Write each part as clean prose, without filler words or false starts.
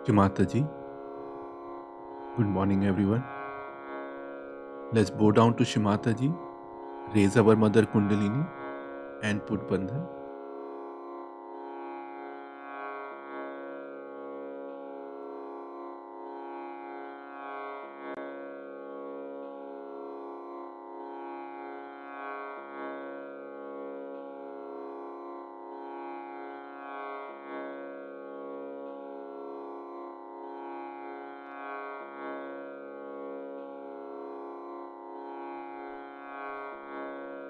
Shimata ji, good morning everyone. Let's bow down to Shimata ji, raise our mother Kundalini and put Bandhan.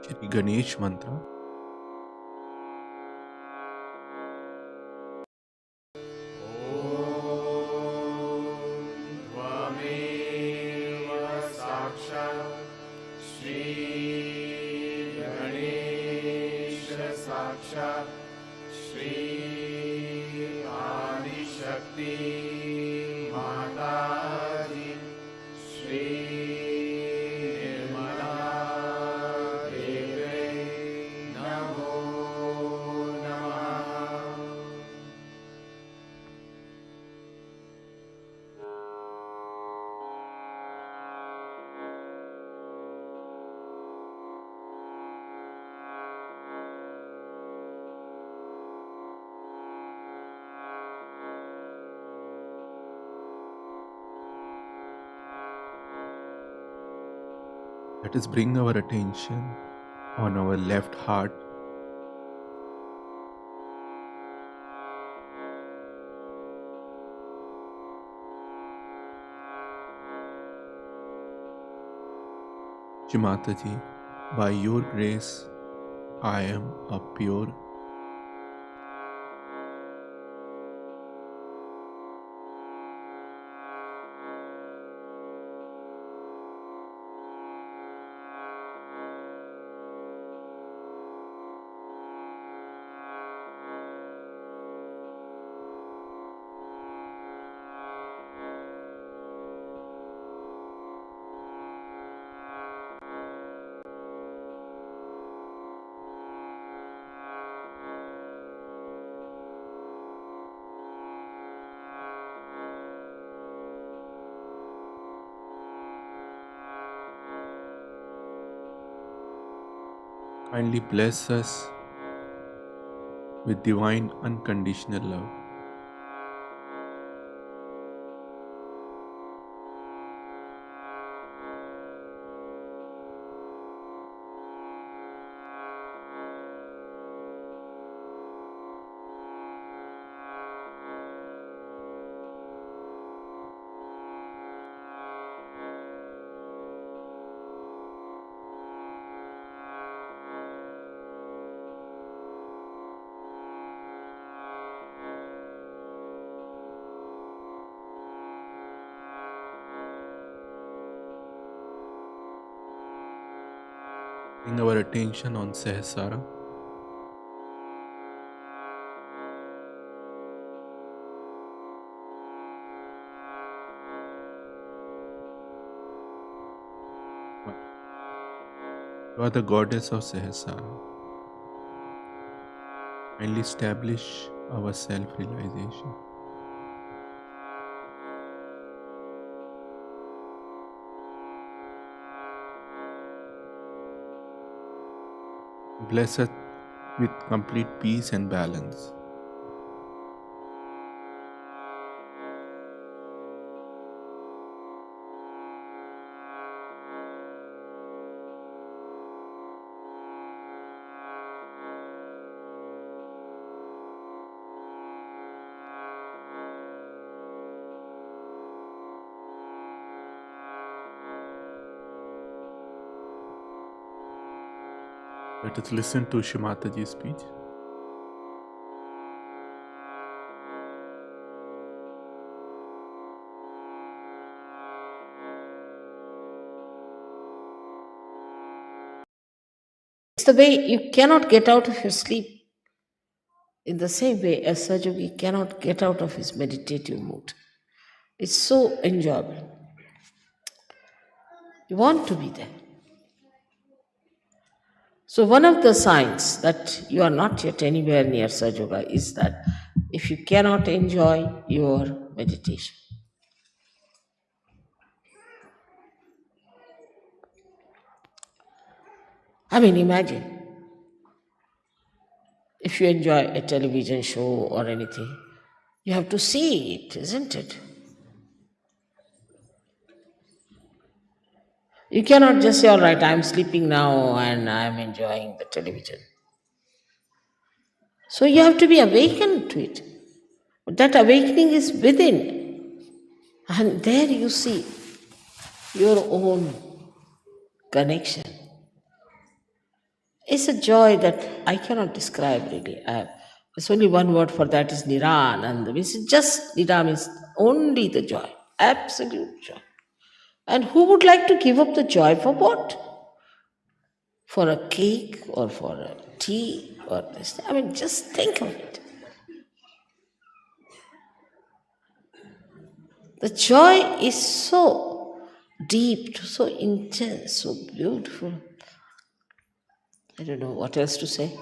Shri Ganesh Mantra. साक्षात् श्री आदिशक्ति माता जी श्री निर्मला देवी नमो नमः। Let us bring our attention on our left heart. Shimata ji, by your grace, I am a pure kindly bless us with divine unconditional love. Bring our attention on Sahasrara. You are the goddess of Sahasrara. Kindly establish our self-realization. Bless us with complete peace and balance. Let us listen to Shimata ji's speech. It's the way you cannot get out of your sleep. In the same way, a Sajogi cannot get out of his meditative mood. It's so enjoyable. You want to be there. So, one of the signs that you are not yet anywhere near Sajoga is that if you cannot enjoy your meditation. I mean, imagine if you enjoy a television show or anything, you have to see it, isn't it? You cannot just say, all right, I'm sleeping now and I'm enjoying the television. So you have to be awakened to it. But that awakening is within. And there you see your own connection. It's a joy that I cannot describe really. There's only one word for that is Nirananda. It's just Nira means only the joy, absolute joy. And who would like to give up the joy for what? For a cake or for a tea or this? I mean, just think of it. The joy is so deep, so intense, so beautiful. I don't know what else to say.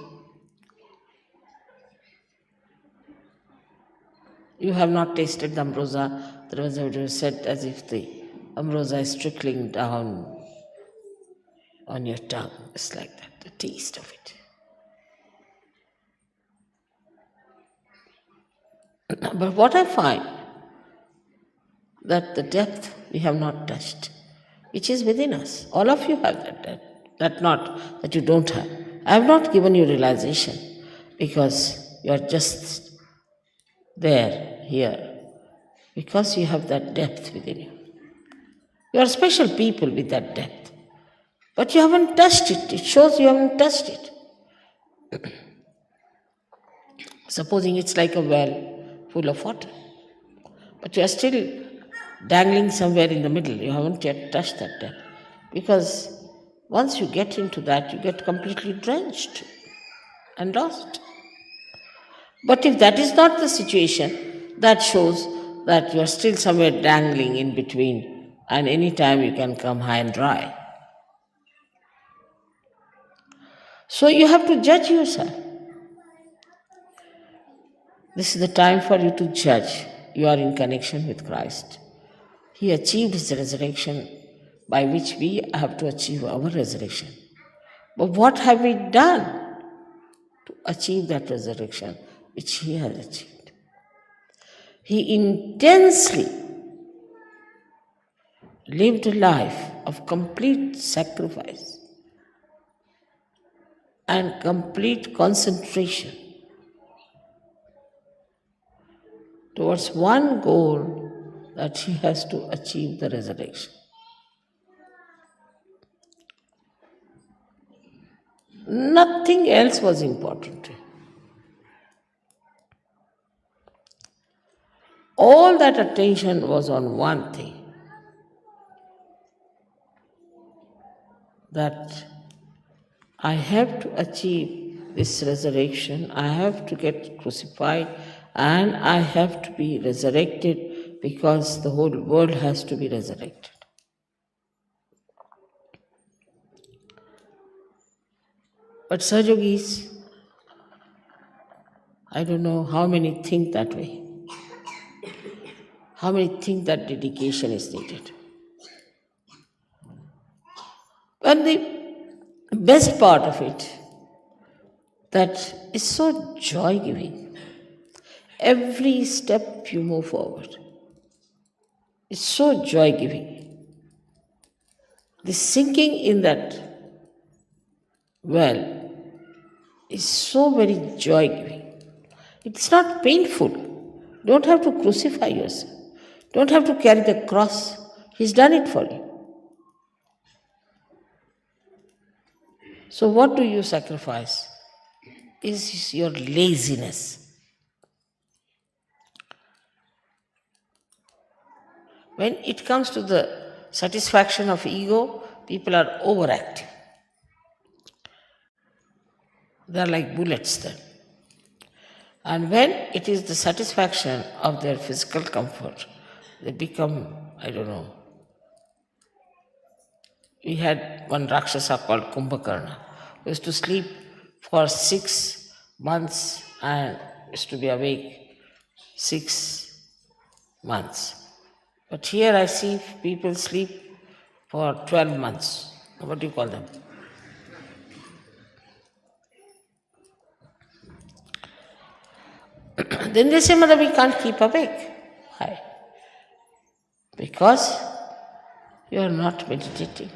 You have not tasted the ambrosia. There was a said as if the ambrosia is trickling down on your tongue. It's like that, the taste of it. But what I find, that the depth we have not touched, which is within us. All of you have that depth. That not that you don't have. I have not given you realization because you are just there, here, because you have that depth within you. You are special people with that depth. But you haven't touched it. It shows you haven't touched it. Supposing it's like a well full of water, but you are still dangling somewhere in the middle. You haven't yet touched that depth. Because once you get into that, you get completely drenched and lost. But if that is not the situation, that shows that you are still somewhere dangling in between, and any time you can come high and dry. So you have to judge yourself. This is the time for you to judge. You are in connection with Christ. He achieved his resurrection, by which we have to achieve our resurrection. But what have we done to achieve that resurrection which he has achieved? He intensely lived a life of complete sacrifice and complete concentration towards one goal, that he has to achieve the resurrection. Nothing else was important to him. All that attention was on one thing, that I have to achieve this resurrection, I have to get crucified, and I have to be resurrected, because the whole world has to be resurrected. But Sahajogis, I don't know how many think that way. How many think that dedication is needed? And the best part of it, that is so joy-giving. Every step you move forward is so joy-giving. The sinking in that well is so very joy-giving. It's not painful. You don't have to crucify yourself. You don't have to carry the cross. He's done it for you. So what do you sacrifice? Is your laziness. When it comes to the satisfaction of ego, people are overactive. They are like bullets then. And when it is the satisfaction of their physical comfort, they become, I don't know. We had one Rakshasa called Kumbhakarna, who used to sleep for 6 months and used to be awake 6 months. But here I see people sleep for 12 months. What do you call them? Then they say, Mother, we can't keep awake. Why? Because you are not meditating.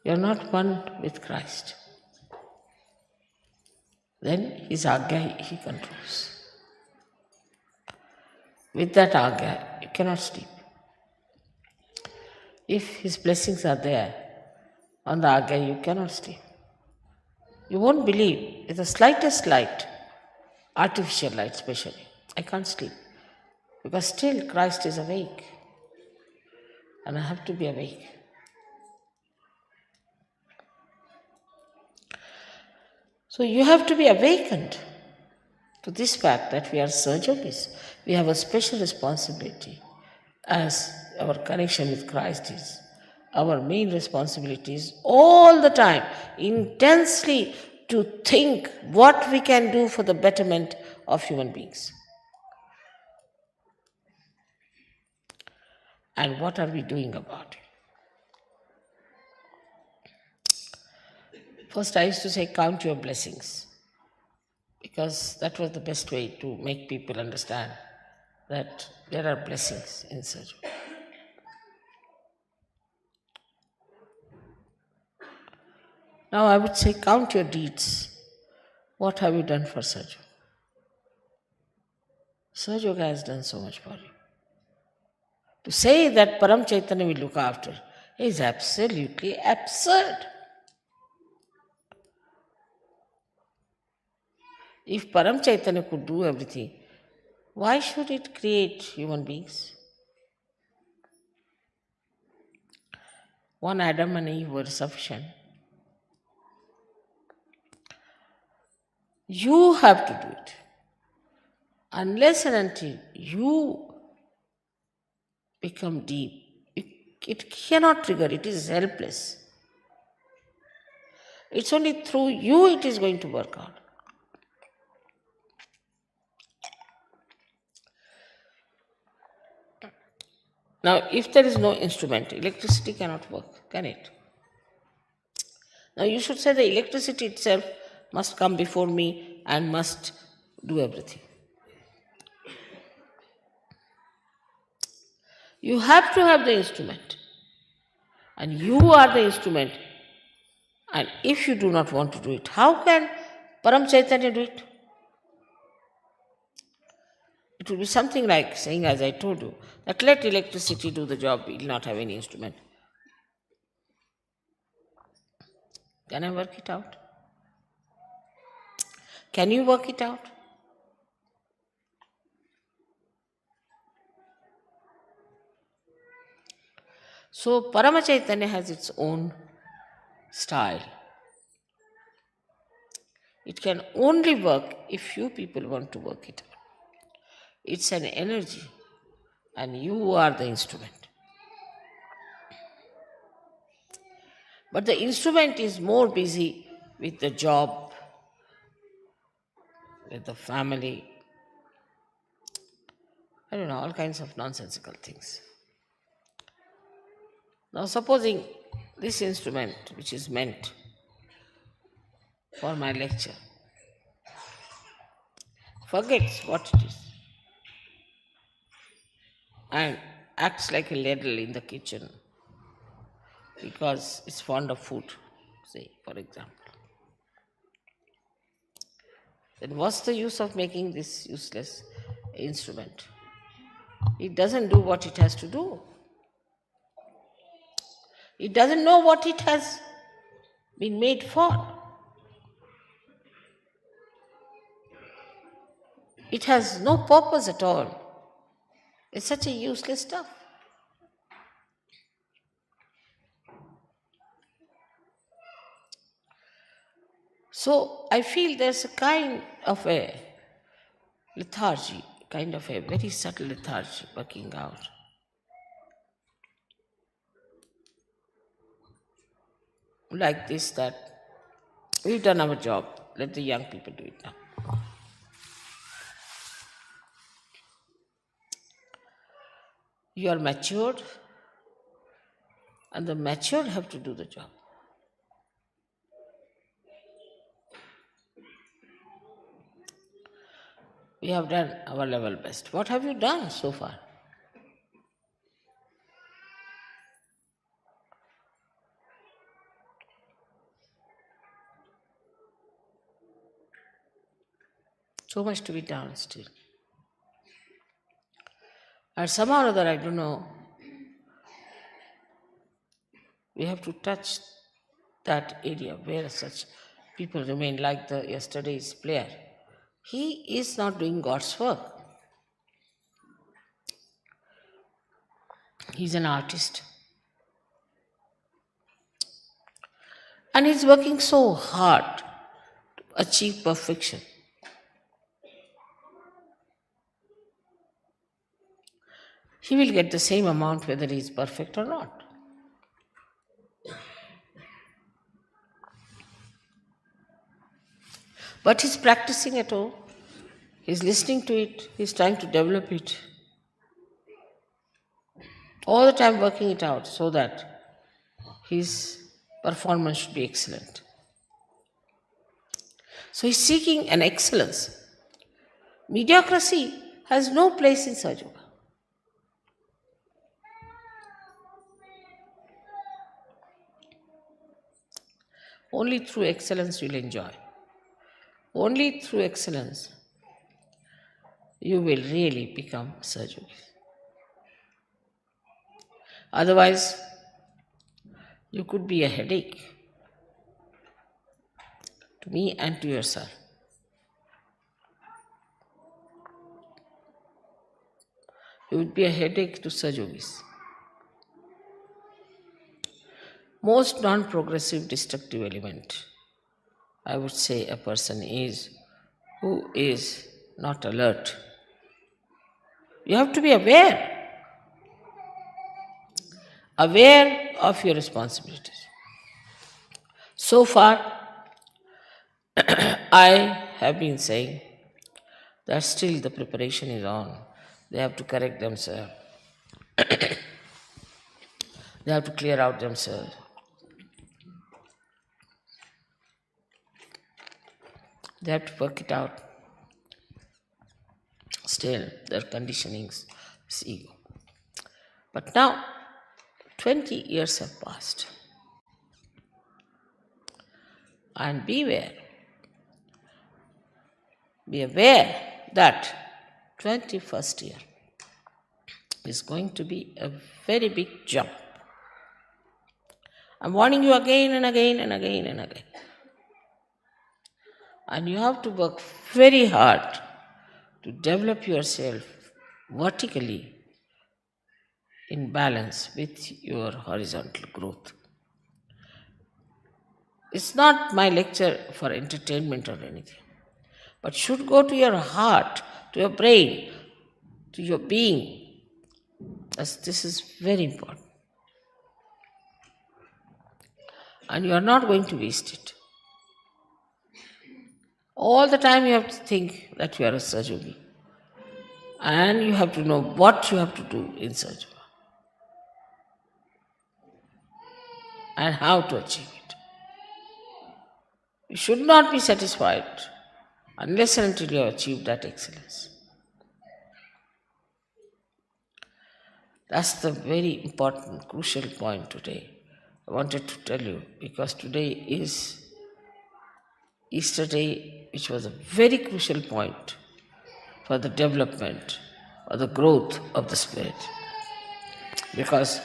You are not one with Christ. Then his agya he controls. With that agya, you cannot sleep. If his blessings are there on the agya, you cannot sleep. You won't believe, with the slightest light, artificial light especially, I can't sleep. Because still Christ is awake. And I have to be awake. So you have to be awakened to this fact that we are Sahajogis. We have a special responsibility as our connection with Christ is. Our main responsibility is all the time, intensely to think what we can do for the betterment of human beings. And what are we doing about it? First, I used to say, count your blessings, because that was the best way to make people understand that there are blessings in Sahaja. Now I would say, count your deeds. What have you done for Sahaja? Sahaja has done so much for you. To say that Param Chaitanya will look after is absolutely absurd. If Param Chaitanya could do everything, why should it create human beings? One Adam and Eve were sufficient. You have to do it. Unless and until you become deep, it cannot trigger, it is helpless. It's only through you it is going to work out. Now, if there is no instrument, electricity cannot work, can it? Now, you should say the electricity itself must come before me and must do everything. You have to have the instrument. And you are the instrument. And if you do not want to do it, how can Param Chaitanya do it? It will be something like saying, as I told you, that let electricity do the job, we will not have any instrument. Can I work it out? Can you work it out? So Parama Chaitanya has its own style. It can only work if you people want to work it out. It's an energy, and you are the instrument. But the instrument is more busy with the job, with the family, I don't know, all kinds of nonsensical things. Now, supposing this instrument, which is meant for my lecture, forgets what it is and acts like a ladle in the kitchen because it's fond of food, say, for example. Then what's the use of making this useless instrument? It doesn't do what it has to do. It doesn't know what it has been made for. It has no purpose at all. It's such a useless stuff. So I feel there's a kind of a lethargy, kind of a very subtle lethargy working out. Like this, that we've done our job, let the young people do it now. You are matured, and the matured have to do the job. We have done our level best. What have you done so far? So much to be done still. And somehow or other, I don't know, we have to touch that area where such people remain like the yesterday's player. He is not doing God's work. He's an artist. And he's working so hard to achieve perfection. He will get the same amount whether he is perfect or not. But he's practicing at home. He's listening to it. He's trying to develop it. All the time working it out so that his performance should be excellent. So he's seeking an excellence. Mediocrity has no place in Sahaja Yoga. Only through excellence you'll enjoy. Only through excellence you will really become Sahaja Yogi. Otherwise, you could be a headache to me and to yourself. You would be a headache to Sahaja Yogis. Most non-progressive destructive element, I would say, a person is who is not alert. You have to be aware of your responsibilities. So far, I have been saying that still the preparation is on. They have to correct themselves. They have to clear out themselves. They have to work it out. Still, their conditionings is ego. But now, 20 years have passed. And be aware that 21st year is going to be a very big jump. I'm warning you again and again and again and again. And you have to work very hard to develop yourself vertically in balance with your horizontal growth. It's not my lecture for entertainment or anything, but should go to your heart, to your brain, to your being. As this is very important. And you are not going to waste it. All the time you have to think that you are a Sahaja Yogi. And you have to know what you have to do in Sahaja Yoga. And how to achieve it. You should not be satisfied unless and until you have achieved that excellence. That's the very important, crucial point today. I wanted to tell you because today is Easter Day, which was a very crucial point for the development or the growth of the spirit. Because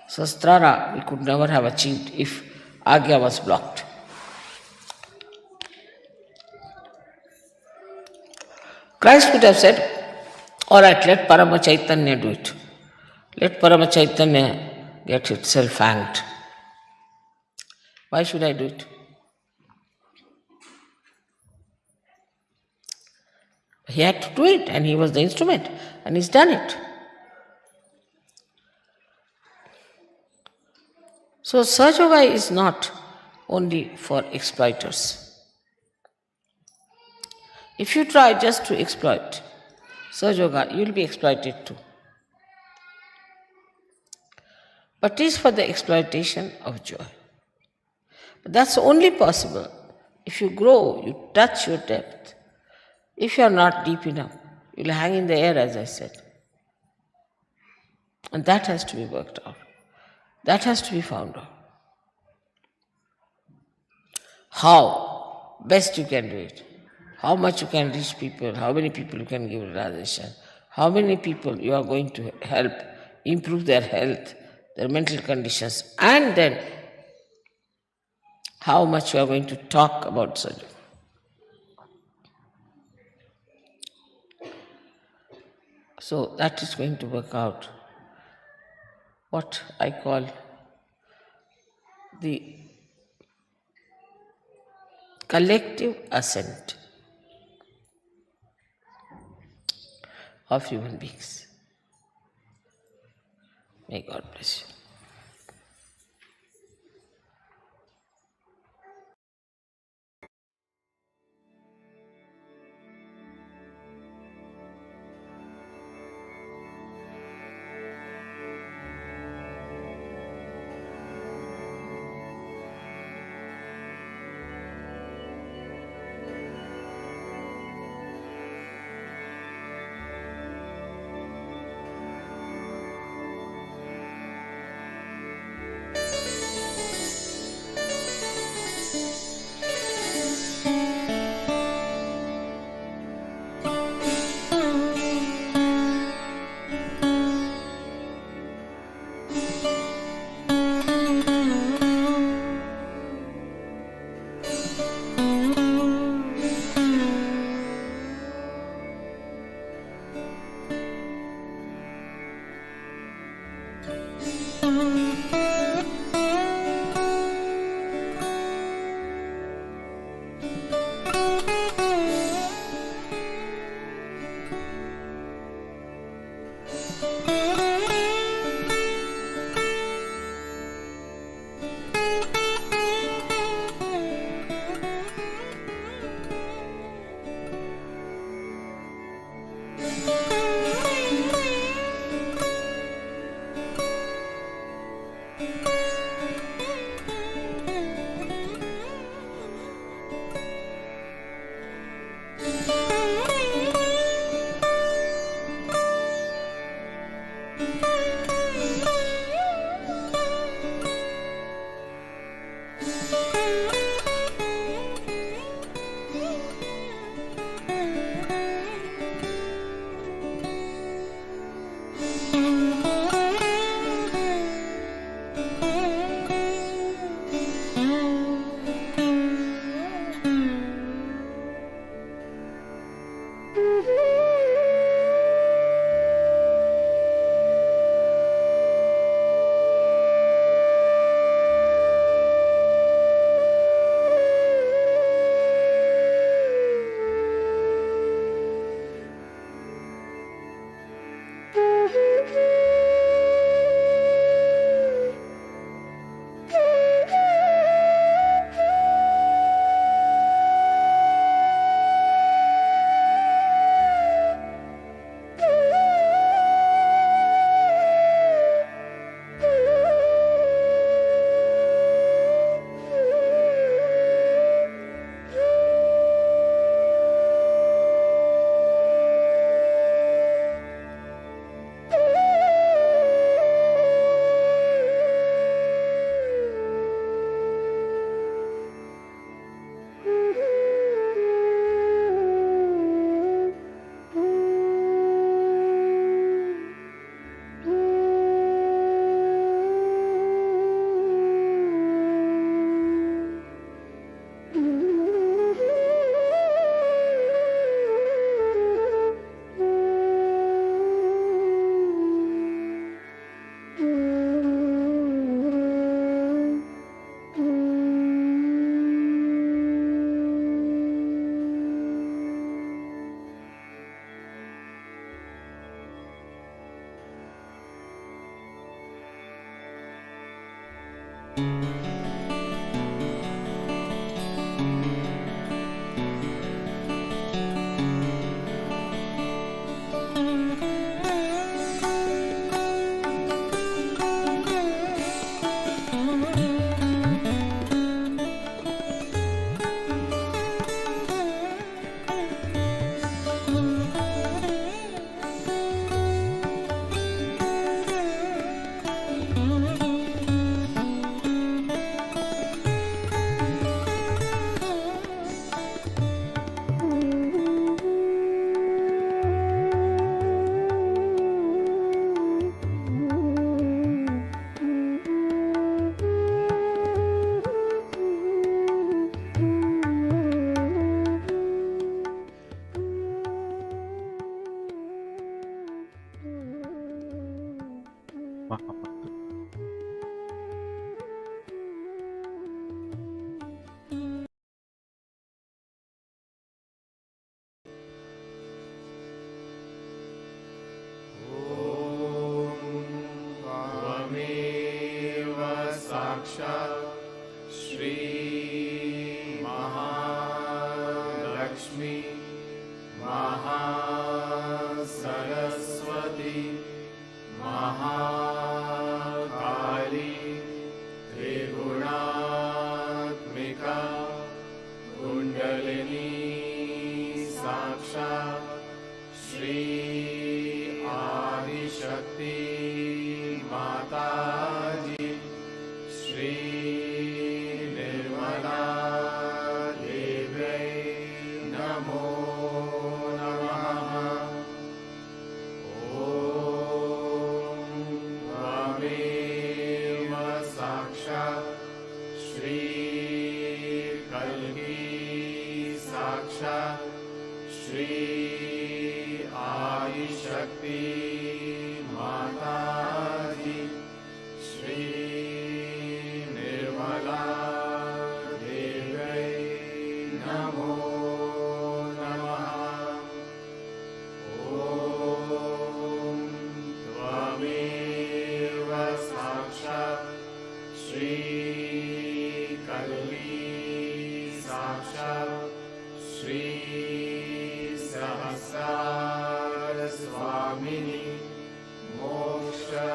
Sastrara we could never have achieved if Agya was blocked. Christ could have said, all right, let Parama Chaitanya do it. Let Parama Chaitanya get itself hanged. Why should I do it? He had to do it and he was the instrument and he's done it. So Sahaja Yoga is not only for exploiters. If you try just to exploit Sahaja Yoga, you will be exploited too. but is for the exploitation of joy. But that's only possible if you grow, you touch your depth. If you are not deep enough, you'll hang in the air, as I said. And that has to be worked out. That has to be found out. How best you can do it. How much you can reach people, how many people you can give realization, how many people you are going to help improve their health, their mental conditions, and then how much you are going to talk about surgery. So that is going to work out what I call the collective ascent of human beings. May God bless you. Mahamantra. त्वमेव साक्षात् श्री महालक्ष्मी महासरस्वती महाकाली त्रिगुणात्मिका कुण्डलिनी साक्षात् श्री आदिशक्ति माताजी श्री निर्मला देव्यै नमो नमः। ॐ त्वमेव साक्षात् श्री कल्की साक्षात् श्री आदिशक्ति माताजी श्री निर्मला देव्यै नमो नमः। ॐ त्वमेव साक्षात् श्री कल्की साक्षात् श्री सहस्रार स्वामिनी मोक्षप्रदायिनी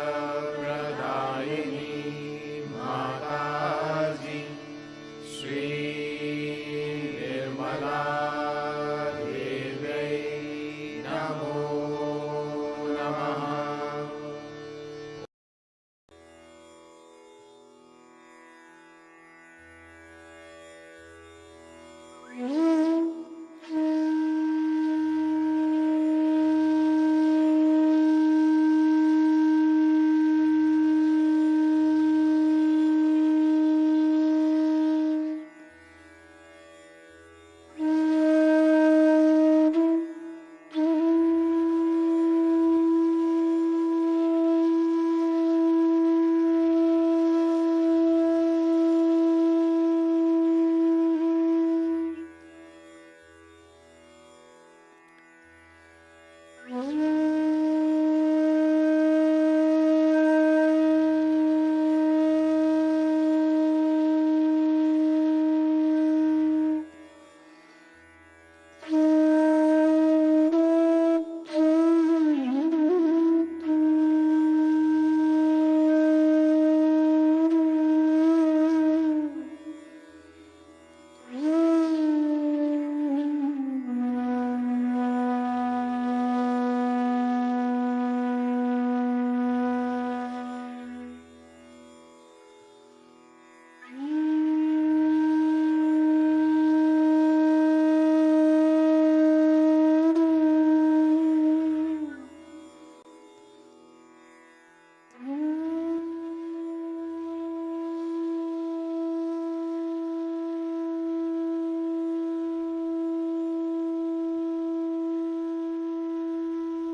माताजी श्री निर्मला देव्यै नमो नमः।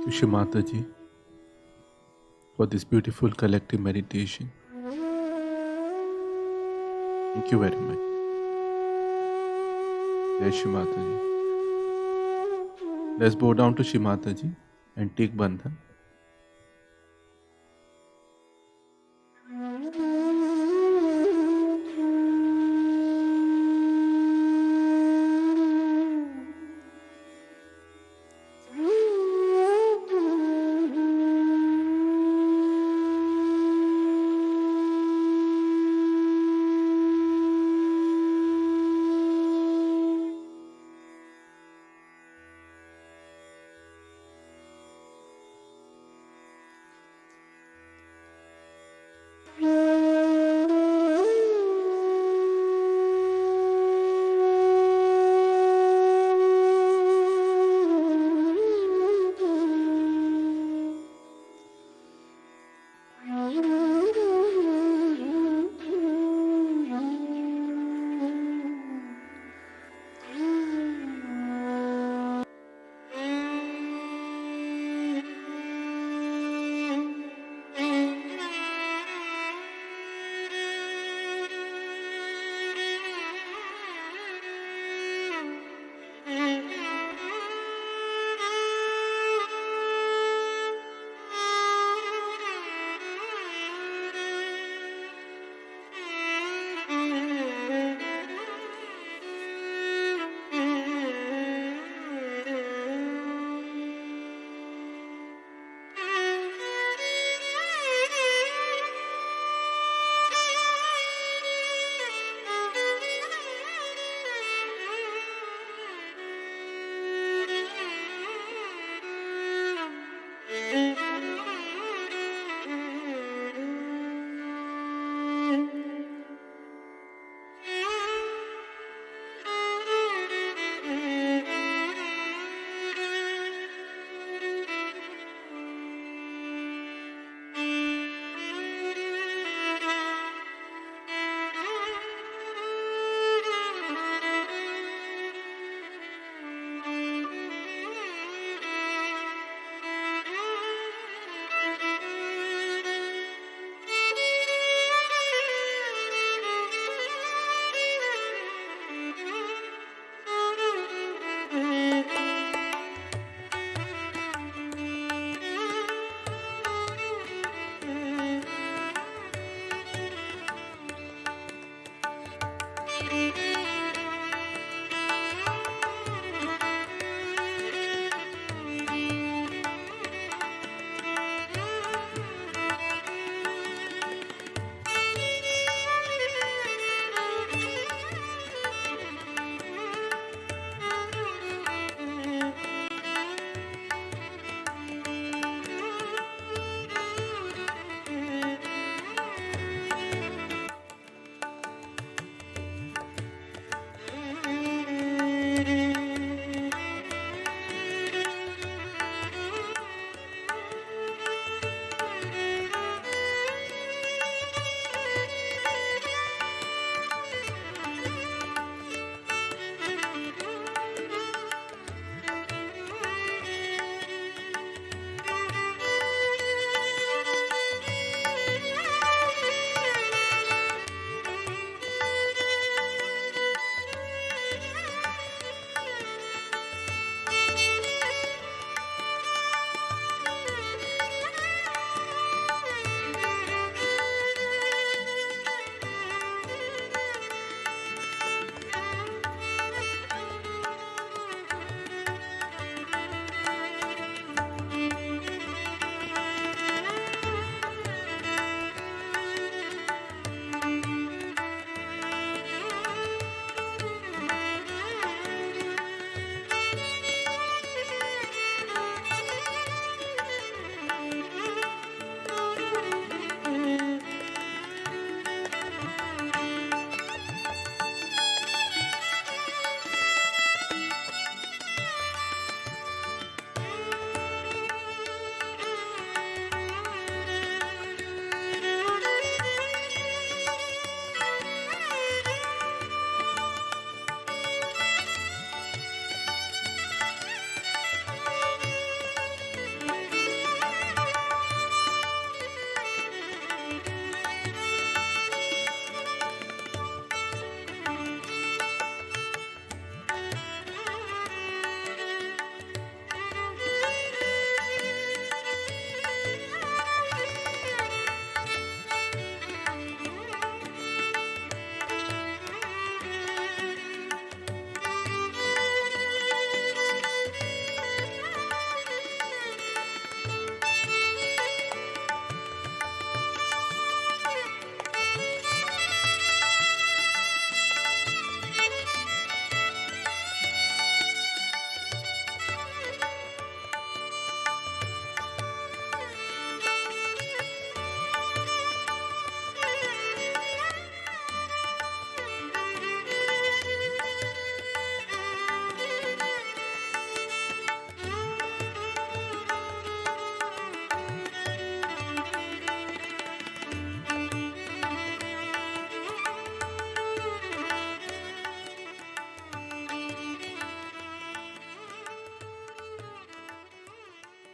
To Shri Mataji for this beautiful collective meditation. Thank you very much. Jai Shri Mataji. Let's bow down to Shri Mataji and take bandhan.